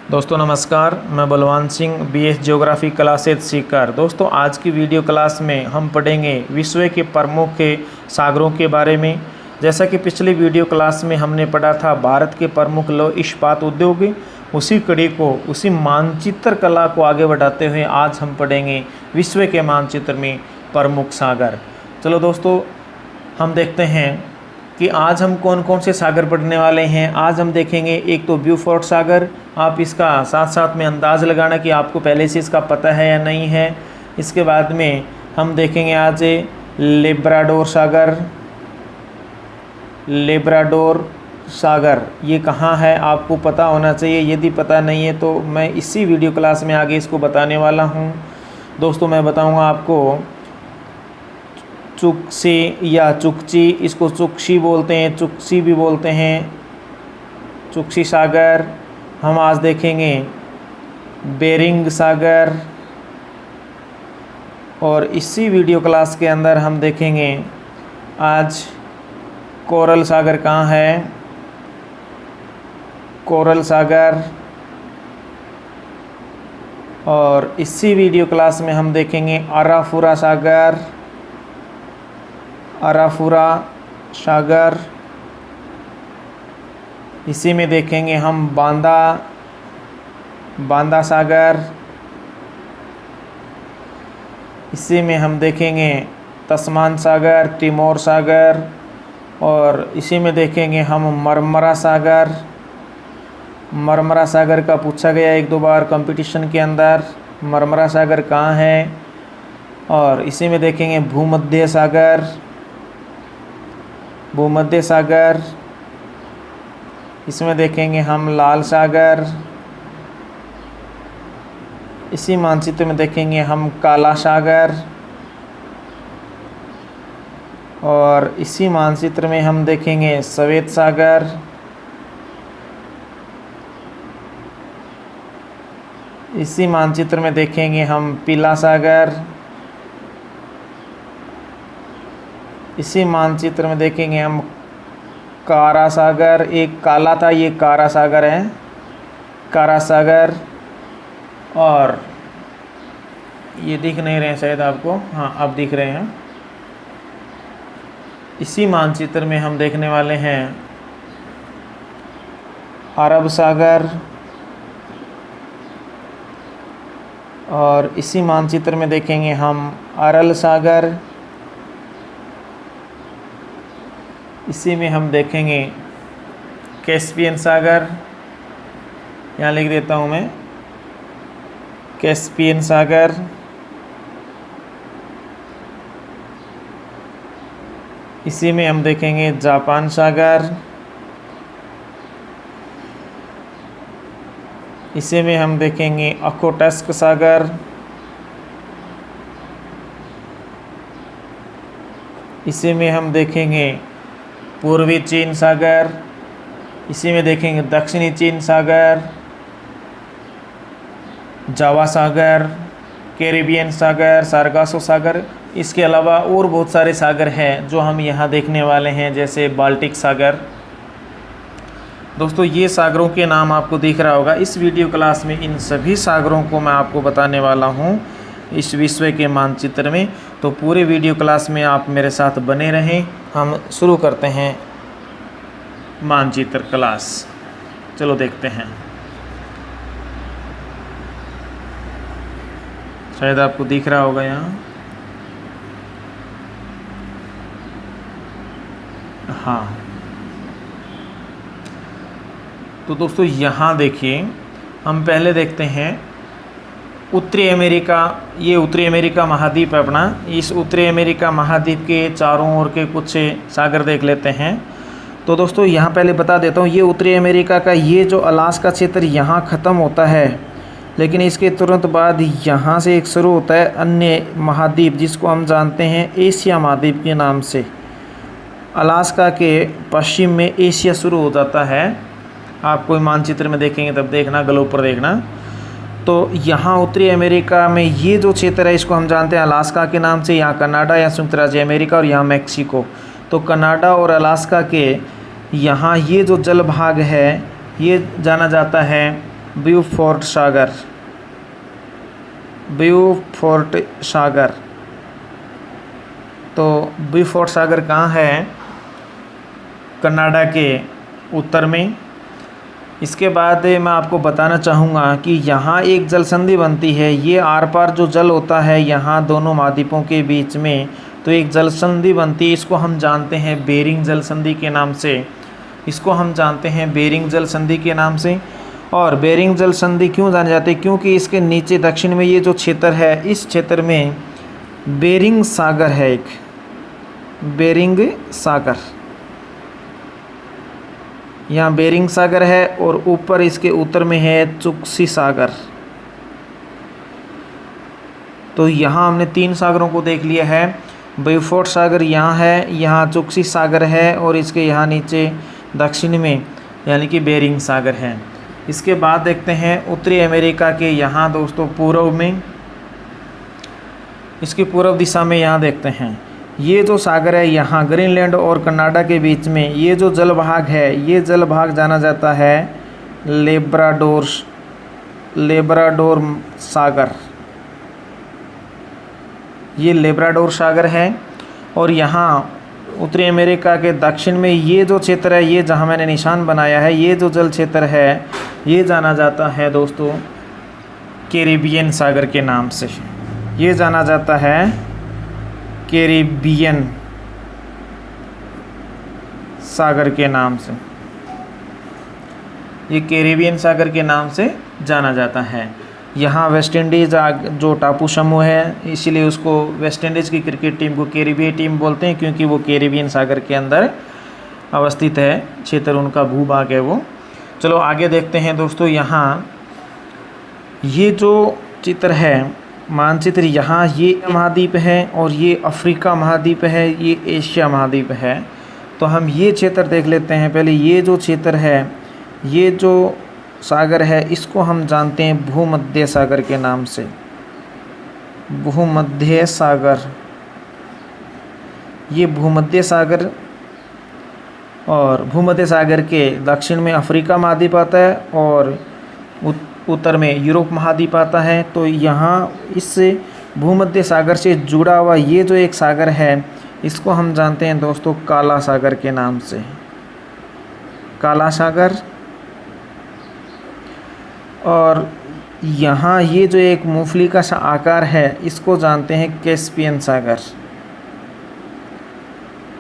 दोस्तों नमस्कार, मैं Balwan Singh BS geography classes सीखकर। दोस्तों आज की वीडियो क्लास में हम पढ़ेंगे विश्व के प्रमुख सागरों के बारे में। जैसा कि पिछली वीडियो क्लास में हमने पढ़ा था भारत के प्रमुख लौह इस्पात उद्योग, उसी कड़ी को, उसी मानचित्र कला को आगे बढ़ाते हुए आज हम पढ़ेंगे विश्व के मानचित्र में प्रमुख सागर। चलो दोस्तों हम देखते हैं कि आज हम कौन कौन से सागर पढ़ने वाले हैं। आज हम देखेंगे एक तो ब्यूफोर्ट सागर, आप इसका साथ साथ में अंदाज़ लगाना कि आपको पहले से इसका पता है या नहीं है। इसके बाद में हम देखेंगे आज लेब्राडोर सागर। लेब्राडोर सागर ये कहाँ है आपको पता होना चाहिए, यदि पता नहीं है तो मैं इसी वीडियो क्लास में आगे इसको बताने वाला हूँ। दोस्तों मैं बताऊँगा आपको चुक्सी या चुक्ची, इसको चुक्शी बोलते हैं, चुक्सी भी बोलते हैं, चुक्शी सागर। हम आज देखेंगे बेरिंग सागर और इसी वीडियो क्लास के अंदर हम देखेंगे आज कोरल सागर कहाँ है, कोरल सागर। और इसी वीडियो क्लास में हम देखेंगे अराफुरा सागर, अराफुरा सागर। इसी में देखेंगे हम बांदा सागर। इसी में हम देखेंगे तस्मान सागर, तिमोर सागर। और इसी में देखेंगे हम मरमरा सागर। मरमरा सागर का पूछा गया एक दो बार कंपटीशन के अंदर, मरमरा सागर कहाँ है। और इसी में देखेंगे भूमध्य सागर, भूमध्य सागर। इसमें देखेंगे हम लाल सागर। इसी मानचित्र में देखेंगे हम काला सागर। और इसी मानचित्र में हम देखेंगे श्वेत सागर। इसी मानचित्र में देखेंगे हम पीला सागर। इसी मानचित्र में देखेंगे हम कारा सागर। एक काला था, ये कारा सागर है, कारा सागर। और ये दिख नहीं रहे हैं शायद आपको, हाँ अब दिख रहे हैं। इसी मानचित्र में हम देखने वाले हैं अरब सागर। और इसी मानचित्र में देखेंगे हम अरल सागर। इसी में हम देखेंगे कैस्पियन सागर, यहाँ लिख देता हूँ मैं, कैस्पियन सागर। इसी में हम देखेंगे जापान सागर। इसी में हम देखेंगे ओखोटस्क सागर। इसी में हम देखेंगे पूर्वी चीन सागर। इसी में देखेंगे दक्षिणी चीन सागर, जावा सागर, कैरिबियन सागर, सारगासो सागर। इसके अलावा और बहुत सारे सागर हैं जो हम यहाँ देखने वाले हैं, जैसे बाल्टिक सागर। दोस्तों ये सागरों के नाम आपको दिख रहा होगा। इस वीडियो क्लास में इन सभी सागरों को मैं आपको बताने वाला हूँ इस विश्व के मानचित्र में। तो पूरे वीडियो क्लास में आप मेरे साथ बने रहें। हम शुरू करते हैं मानचित्र क्लास। चलो देखते हैं, शायद आपको दिख रहा होगा यहाँ, हाँ। तो दोस्तों यहाँ देखिए, हम पहले देखते हैं उत्तरी अमेरिका। ये उत्तरी अमेरिका महाद्वीप है अपना। इस उत्तरी अमेरिका महाद्वीप के चारों ओर के कुछ सागर देख लेते हैं। तो दोस्तों यहाँ पहले बता देता हूँ, ये उत्तरी अमेरिका का ये जो अलास्का क्षेत्र यहाँ ख़त्म होता है, लेकिन इसके तुरंत बाद यहाँ से एक शुरू होता है अन्य महाद्वीप, जिसको हम जानते हैं एशिया महाद्वीप के नाम से। अलास्का के पश्चिम में एशिया शुरू हो जाता है। आप कोई मानचित्र में देखेंगे तब देखना, ग्लोब पर देखना। तो यहाँ उत्तरी अमेरिका में ये जो क्षेत्र है इसको हम जानते हैं अलास्का के नाम से। यहाँ कनाडा या संयुक्त राज्य अमेरिका और यहाँ मैक्सिको। तो कनाडा और अलास्का के यहाँ ये जो जल भाग है ये जाना जाता है ब्यूफोर्ट सागर, ब्यूफोर्ट सागर। तो ब्यूफोर्ट सागर कहाँ है? कनाडा के उत्तर में। इसके बाद मैं आपको बताना चाहूँगा कि यहाँ एक जल संधि बनती है। ये आर पार जो जल होता है यहाँ दोनों महाद्वीपों के बीच में, तो एक जल संधि बनती है। इसको हम जानते हैं बेरिंग जल संधि के नाम से, इसको हम जानते हैं बेरिंग जल संधि के नाम से। और बेरिंग जल संधि क्यों जाने जाते हैं? क्योंकि इसके नीचे दक्षिण में ये जो क्षेत्र है, इस क्षेत्र में बेरिंग सागर है, एक बेरिंग सागर, यहाँ बेरिंग सागर है और ऊपर इसके उत्तर में है चुक्सी सागर। तो यहाँ हमने 3 सागरों को देख लिया है। ब्यूफोर्ट सागर यहाँ है, यहाँ चुक्सी सागर है और इसके यहाँ नीचे दक्षिण में यानी कि बेरिंग सागर है। इसके बाद देखते हैं उत्तरी अमेरिका के यहाँ दोस्तों पूर्व में, इसकी पूर्व दिशा में यहाँ देखते हैं ये जो सागर है यहाँ ग्रीनलैंड और कनाडा के बीच में ये जो जल भाग है, ये जल भाग जाना जाता है लेब्राडोर सागर, ये लेब्राडोर सागर है। और यहाँ उत्तरी अमेरिका के दक्षिण में ये जो क्षेत्र है, ये जहाँ मैंने निशान बनाया है, ये जो जल क्षेत्र है ये जाना जाता है दोस्तों कैरिबियन सागर के नाम से, ये जाना जाता है कैरिबियन सागर के नाम से, ये कैरिबियन सागर के नाम से जाना जाता है। यहाँ वेस्ट इंडीज़ जो टापू समूह है, इसीलिए उसको वेस्ट इंडीज़ की क्रिकेट टीम को कैरिबियन टीम बोलते हैं, क्योंकि वो कैरिबियन सागर के अंदर अवस्थित है, क्षेत्र उनका भूभाग है वो। चलो आगे देखते हैं दोस्तों। यहाँ ये जो चित्र है मानचित्र, यहाँ ये महाद्वीप है और ये अफ्रीका महाद्वीप है, ये एशिया महाद्वीप है। तो हम ये क्षेत्र देख लेते हैं पहले। ये जो क्षेत्र है, ये जो सागर है, इसको हम जानते हैं भूमध्य सागर के नाम से, भूमध्य सागर। ये भूमध्य सागर, और भूमध्य सागर के दक्षिण में अफ्रीका महाद्वीप आता है और उत्तर में यूरोप महाद्वीप आता है। तो यहाँ इस भूमध्य सागर से जुड़ा हुआ ये जो एक सागर है, इसको हम जानते हैं दोस्तों काला सागर के नाम से, काला सागर। और यहाँ ये जो एक मूंगफली का सा आकार है, इसको जानते हैं कैस्पियन सागर,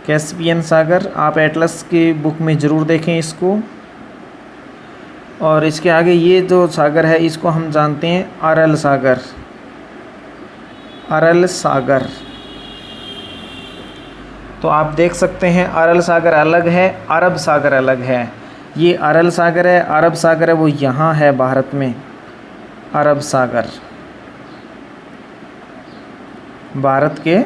कैस्पियन सागर। आप एटलस की बुक में ज़रूर देखें इसको। और इसके आगे ये जो सागर है, इसको हम जानते हैं अरल सागर, अरल सागर। तो आप देख सकते हैं अरल सागर अलग है, अरब सागर अलग है। ये अरल सागर है, अरब सागर है वो यहाँ है भारत में, अरब सागर भारत के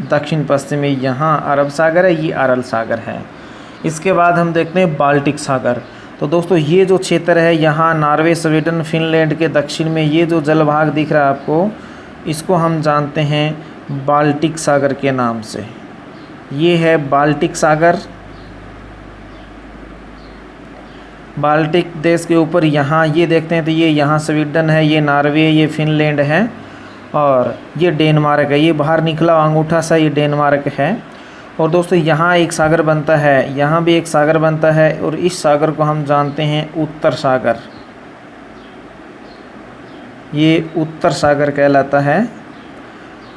दक्षिण पश्चिम में यहाँ अरब सागर है, ये अरल सागर है। इसके बाद हम देखते हैं बाल्टिक सागर। तो दोस्तों ये जो क्षेत्र है यहाँ नॉर्वे, स्वीडन, फिनलैंड के दक्षिण में ये जो जल भाग दिख रहा है आपको, इसको हम जानते हैं बाल्टिक सागर के नाम से। ये है बाल्टिक सागर। बाल्टिक देश के ऊपर यहाँ ये देखते हैं तो ये यहाँ स्वीडन है, ये नॉर्वे, ये फिनलैंड है और ये डेनमार्क है। ये बाहर निकला अंगूठा सा ये डेनमार्क है। और दोस्तों यहाँ एक सागर बनता है, यहाँ भी एक सागर बनता है और इस सागर को हम जानते हैं उत्तर सागर, ये उत्तर सागर कहलाता है।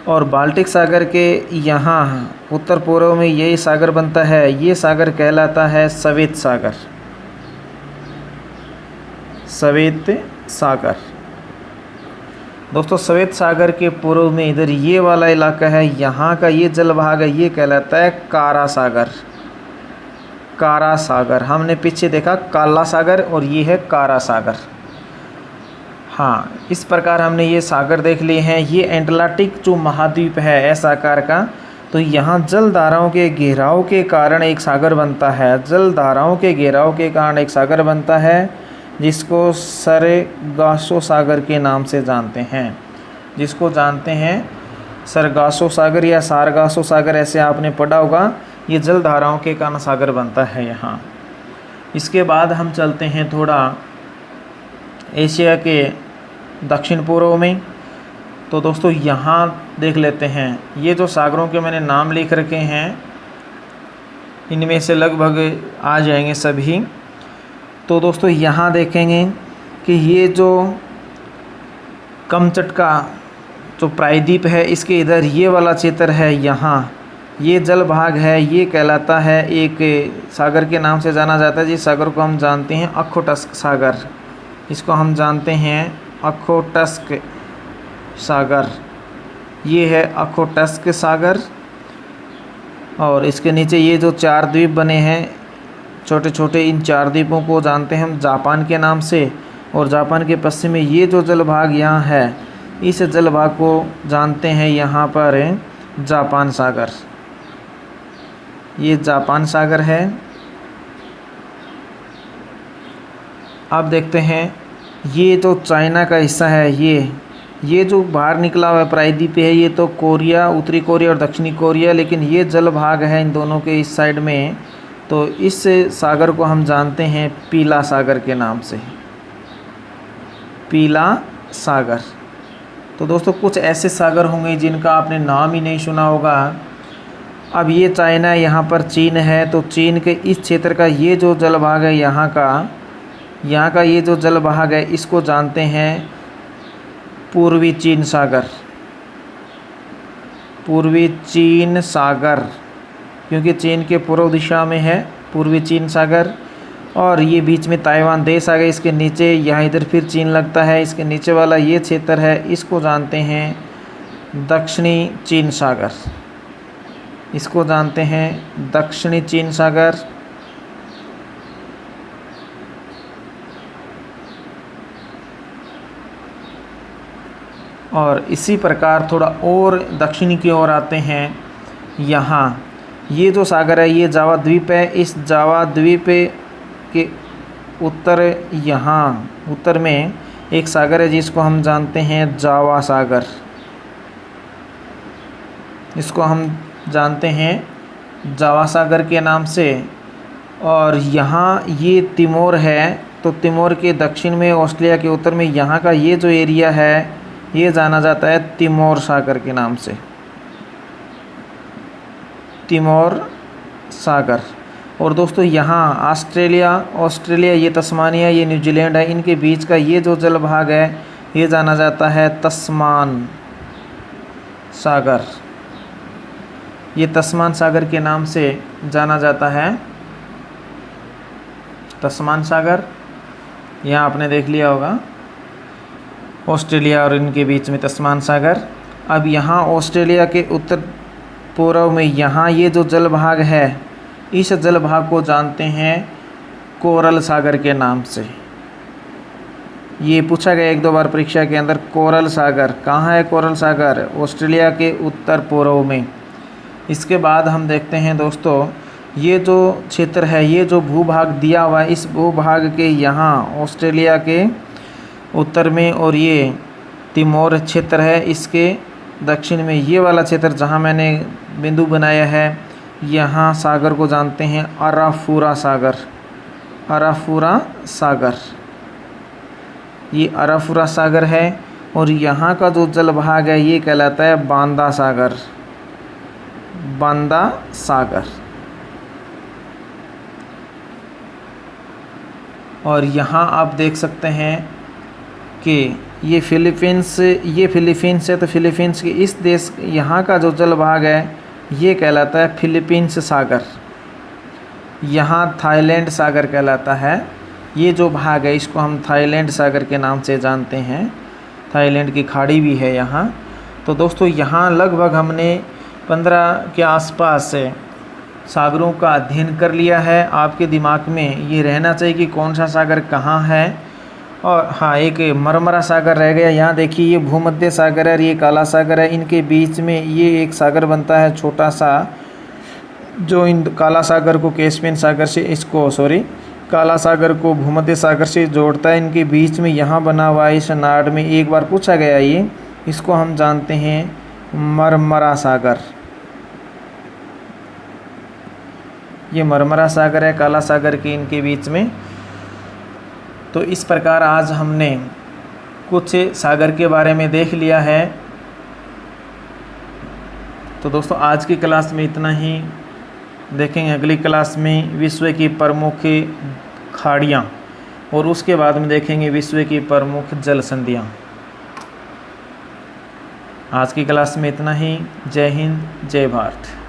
और बाल्टिक सागर के यहाँ उत्तर पूर्व में यही सागर बनता है, ये सागर कहलाता है सवेत सागर, सवेत सागर। दोस्तों सवेत सागर के पूर्व में इधर ये वाला इलाका है, यहाँ का ये जल भाग है, ये कहलाता है कारा सागर, कारा सागर। हमने पीछे देखा काला सागर और ये है कारा सागर। हाँ, इस प्रकार हमने ये सागर देख लिए हैं। ये एटलांटिक जो महाद्वीप है एस आकार का, तो यहाँ जल धाराओं के घेराव के कारण एक सागर बनता है, जल धाराओं के घेराव के कारण एक सागर बनता है जिसको सरगासो सागर के नाम से जानते हैं, जिसको जानते हैं सरगासो सागर या सारगासो सागर, ऐसे आपने पढ़ा होगा। ये जल धाराओं के कारण सागर बनता है यहाँ। इसके बाद हम चलते हैं थोड़ा एशिया के दक्षिण पूर्व में। तो दोस्तों यहाँ देख लेते हैं, ये जो सागरों के मैंने नाम लिख रखे हैं इनमें से लगभग आ जाएंगे सभी। तो दोस्तों यहाँ देखेंगे कि ये जो कमचटका जो प्रायद्वीप है इसके इधर ये वाला क्षेत्र है, यहाँ ये जल भाग है, ये कहलाता है एक सागर के नाम से जाना जाता है। जिस सागर को हम जानते हैं ओखोटस्क सागर, इसको हम जानते हैं ओखोटस्क सागर, ये है ओखोटस्क सागर। और इसके नीचे ये जो 4 द्वीप बने हैं छोटे छोटे, इन 4 द्वीपों को जानते हैं हम जापान के नाम से। और जापान के पश्चिम में ये जो जल भाग यहाँ है, इस जल भाग को जानते हैं यहाँ पर जापान सागर, ये जापान सागर है। अब देखते हैं ये जो चाइना का हिस्सा है, ये जो बाहर निकला हुआ प्रायद्वीप है, ये तो कोरिया, उत्तरी कोरिया और दक्षिणी कोरिया, लेकिन ये जल भाग है इन दोनों के इस साइड में। तो इस सागर को हम जानते हैं पीला सागर के नाम से, पीला सागर। तो दोस्तों कुछ ऐसे सागर होंगे जिनका आपने नाम ही नहीं सुना होगा। अब ये चाइना, यहाँ पर चीन है, तो चीन के इस क्षेत्र का ये जो जल भाग है, यहाँ का ये जो जल भाग है, इसको जानते हैं पूर्वी चीन सागर, पूर्वी चीन सागर, क्योंकि चीन के पूर्व दिशा में है पूर्वी चीन सागर। और ये बीच में ताइवान देश आ गया, इसके नीचे यहाँ इधर फिर चीन लगता है, इसके नीचे वाला ये क्षेत्र है, इसको जानते हैं दक्षिणी चीन सागर, इसको जानते हैं दक्षिणी चीन सागर। और इसी प्रकार थोड़ा और दक्षिणी की ओर आते हैं, यहाँ ये जो सागर है ये जावा द्वीप है। इस जावा द्वीप के उत्तर, यहाँ उत्तर में एक सागर है जिसको हम जानते हैं जावा सागर, इसको हम जानते हैं जावा सागर के नाम से। और यहाँ ये तिमोर है, तो तिमोर के दक्षिण में, ऑस्ट्रेलिया के उत्तर में यहाँ का ये जो एरिया है ये जाना जाता है तिमोर सागर के नाम से, तिमोर सागर। और दोस्तों यहाँ ऑस्ट्रेलिया, ये तस्मानिया, ये न्यूजीलैंड है, इनके बीच का ये जो जल भाग है ये जाना जाता है तस्मान सागर, ये तस्मान सागर के नाम से जाना जाता है, तस्मान सागर। यहाँ आपने देख लिया होगा ऑस्ट्रेलिया और इनके बीच में तस्मान सागर। अब यहाँ ऑस्ट्रेलिया के उत्तर पूर्व में यहाँ ये जो जल भाग है, इस जल भाग को जानते हैं कोरल सागर के नाम से। ये पूछा गया 1-2 बार परीक्षा के अंदर, कोरल सागर कहाँ है? कोरल सागर ऑस्ट्रेलिया के उत्तर पूर्व में। इसके बाद हम देखते हैं दोस्तों, ये जो क्षेत्र है, ये जो भूभाग दिया हुआ है, इस भूभाग के यहाँ ऑस्ट्रेलिया के उत्तर में, और ये तिमोर क्षेत्र है, इसके दक्षिण में ये वाला क्षेत्र जहाँ मैंने बिंदु बनाया है, यहाँ सागर को जानते हैं अराफुरा सागर, अराफुरा सागर, ये अराफुरा सागर है। और यहाँ का जो जल भाग है ये कहलाता है बांदा सागर, बांदा सागर। और यहाँ आप देख सकते हैं कि ये फिलीपींस है, तो फिलीपींस के इस देश, यहाँ का जो जल भाग है ये कहलाता है फिलीपींस सागर। यहाँ थाईलैंड सागर कहलाता है, ये जो भाग है इसको हम थाईलैंड सागर के नाम से जानते हैं, थाईलैंड की खाड़ी भी है यहाँ। तो दोस्तों यहाँ लगभग हमने 15 के आसपास से सागरों का अध्ययन कर लिया है। आपके दिमाग में ये रहना चाहिए कि कौन सा सागर कहाँ है। और हाँ, एक मरमरा सागर रह गया। यहाँ देखिए ये भूमध्य सागर है और ये काला सागर है, इनके बीच में ये एक सागर बनता है छोटा सा, जो इन काला सागर को कैस्पियन सागर से, काला सागर को भूमध्य सागर से जोड़ता है। इनके बीच में यहाँ बना हुआ है, इस नाड में एक बार पूछा गया ये, इसको हम जानते हैं मरमरा सागर। ये मरमरा सागर है काला सागर के इनके बीच में। तो इस प्रकार आज हमने कुछ सागर के बारे में देख लिया है। तो दोस्तों आज की क्लास में इतना ही। देखेंगे अगली क्लास में विश्व की प्रमुख खाड़ियाँ और उसके बाद में देखेंगे विश्व की प्रमुख जल संधियाँ। आज की क्लास में इतना ही। जय हिंद, जय भारत।